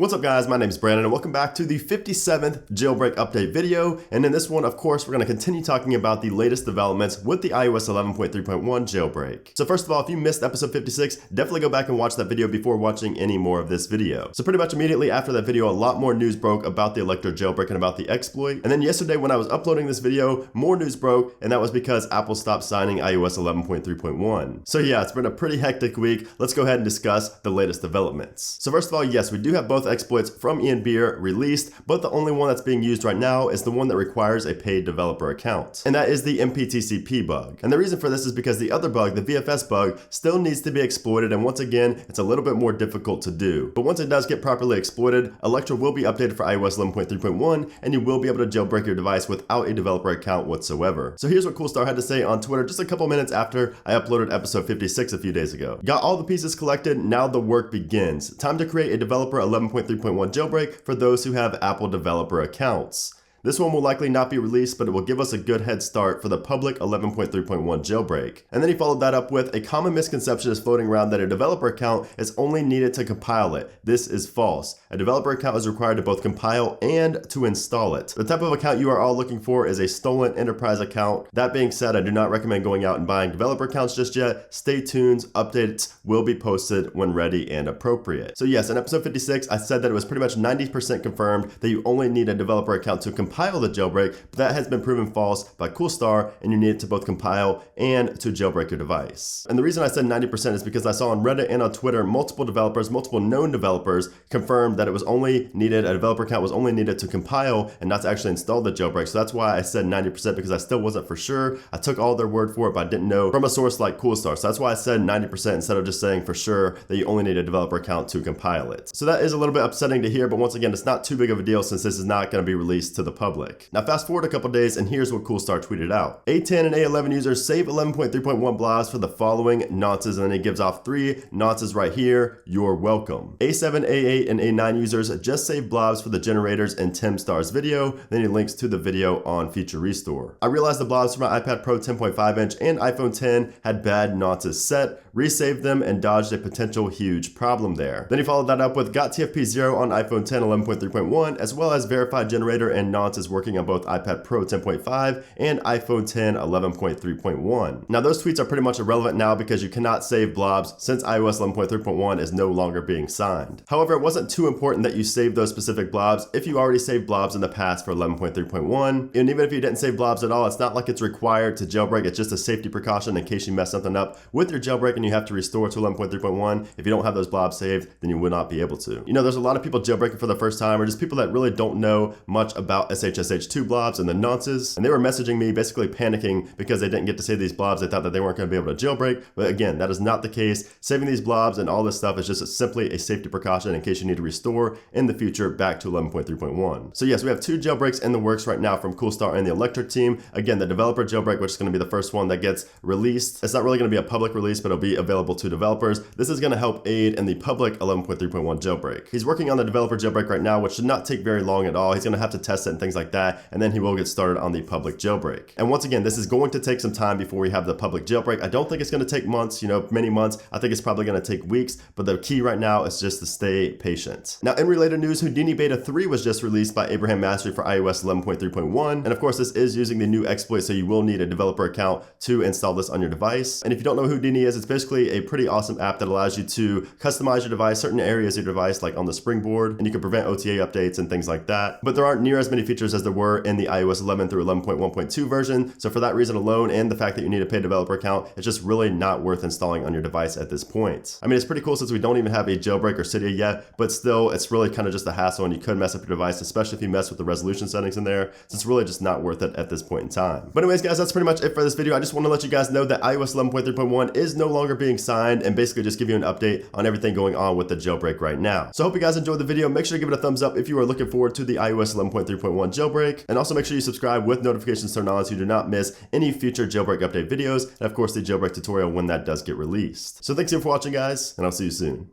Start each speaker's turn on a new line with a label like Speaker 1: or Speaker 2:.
Speaker 1: What's up guys, my name is Brandon and welcome back to the 57th Jailbreak update video. And in this one, of course, we're going to continue talking about the latest developments with the iOS 11.3.1 jailbreak. So first of all, if you missed episode 56, definitely go back and watch that video before watching any more of this video. So pretty much immediately after that video, a lot more news broke about the Electro jailbreak and about the exploit. And then yesterday when I was uploading this video, more news broke, and that was because Apple stopped signing iOS 11.3.1. So yeah, it's been a pretty hectic week. Let's go ahead and discuss the latest developments. So first of all, yes, we do have both exploits from Ian Beer released, but the only one that's being used right now is the one that requires a paid developer account. And that is the MPTCP bug. And the reason for this is because the other bug, the VFS bug, still needs to be exploited, and once again, it's a little bit more difficult to do. But once it does get properly exploited, Electro will be updated for iOS 11.3.1, and you will be able to jailbreak your device without a developer account whatsoever. So here's what Coolstar had to say on Twitter just a couple minutes after I uploaded episode 56 a few days ago. Got all the pieces collected, now the work begins. Time to create a developer 11.3.1 jailbreak for those who have Apple developer accounts. This one will likely not be released, but it will give us a good head start for the public 11.3.1 jailbreak. And then he followed that up with, a common misconception is floating around that a developer account is only needed to compile it. This is false. A developer account is required to both compile and to install it. The type of account you are all looking for is a stolen enterprise account. That being said, I do not recommend going out and buying developer accounts just yet. Stay tuned, updates will be posted when ready and appropriate. So yes, in episode 56, I said that it was pretty much 90% confirmed that you only need a developer account to compile the jailbreak, but that has been proven false by Coolstar, and you need it to both compile and to jailbreak your device. And the reason I said 90% is because I saw on Reddit and on Twitter multiple developers, multiple known developers confirmed that it was only needed, a developer account was only needed to compile and not to actually install the jailbreak. So that's why I said 90%, because I still wasn't for sure. I took all their word for it, but I didn't know from a source like Coolstar. So that's why I said 90% instead of just saying for sure that you only need a developer account to compile it. So that is a little bit upsetting to hear, but once again, it's not too big of a deal since this is not going to be released to the public. Now fast forward a couple days and here's what Coolstar tweeted out. A10 and A11 users save 11.3.1 blobs for the following nonces, and then it gives off 3 nonces right here. You're welcome. A7, A8, and A9 users just save blobs for the generators in Tim Starr's video. Then he links to the video on Feature Restore. I realized the blobs for my iPad Pro 10.5 inch and iPhone 10 had bad nonces set, resaved them, and dodged a potential huge problem there. Then he followed that up with got TFP0 on iPhone 10 11.3.1, as well as verified generator and nonces working on both iPad Pro 10.5 and iPhone 10 11.3.1. Now those tweets are pretty much irrelevant now because you cannot save blobs since iOS 11.3.1 is no longer being signed. However, it wasn't too important that you save those specific blobs if you already saved blobs in the past for 11.3.1. And even if you didn't save blobs at all, it's not like it's required to jailbreak. It's just a safety precaution in case you mess something up with your jailbreak and you have to restore to 11.3.1. If you don't have those blobs saved, then you will not be able to. You know, there's a lot of people jailbreaking for the first time, or just people that really don't know much about SSH2 blobs and the nonces, and they were messaging me basically panicking because they didn't get to save these blobs. They thought that they weren't going to be able to jailbreak, but again, that is not the case. Saving these blobs and all this stuff is just simply a safety precaution in case you need to restore in the future back to 11.3.1. So yes, we have 2 jailbreaks in the works right now from Coolstar and the Electric team. Again, the developer jailbreak, which is going to be the first one that gets released. It's not really going to be a public release, but it'll be available to developers. This is going to help aid in the public 11.3.1 jailbreak. He's working on the developer jailbreak right now, which should not take very long at all. He's going to have to test it and things like that, and then he will get started on the public jailbreak. And once again, this is going to take some time before we have the public jailbreak. I don't think it's going to take months, many months. I think it's probably going to take weeks, but the key right now is just to stay patient. Now, in related news, Houdini Beta 3 was just released by Abraham Mastery for iOS 11.3.1. And of course, this is using the new exploit, so you will need a developer account to install this on your device. And if you don't know what Houdini is, it's basically a pretty awesome app that allows you to customize your device, certain areas of your device, like on the springboard, and you can prevent OTA updates and things like that. But there aren't near as many features as there were in the iOS 11 through 11.1.2 version. So for that reason alone, and the fact that you need a paid developer account, it's just really not worth installing on your device at this point. I mean, it's pretty cool since we don't even have a jailbreak or Cydia yet, but still, it's really kind of just a hassle, and you could mess up your device, especially if you mess with the resolution settings in there. So it's really just not worth it at this point in time. But anyways, guys, that's pretty much it for this video. I just want to let you guys know that iOS 11.3.1 is no longer being signed, and basically just give you an update on everything going on with the jailbreak right now. So I hope you guys enjoyed the video. Make sure to give it a thumbs up if you are looking forward to the iOS 11.3.1 jailbreak, and also make sure you subscribe with notifications turned on so you do not miss any future jailbreak update videos, and of course the jailbreak tutorial when that does get released. So thanks again for watching, guys, and I'll see you soon.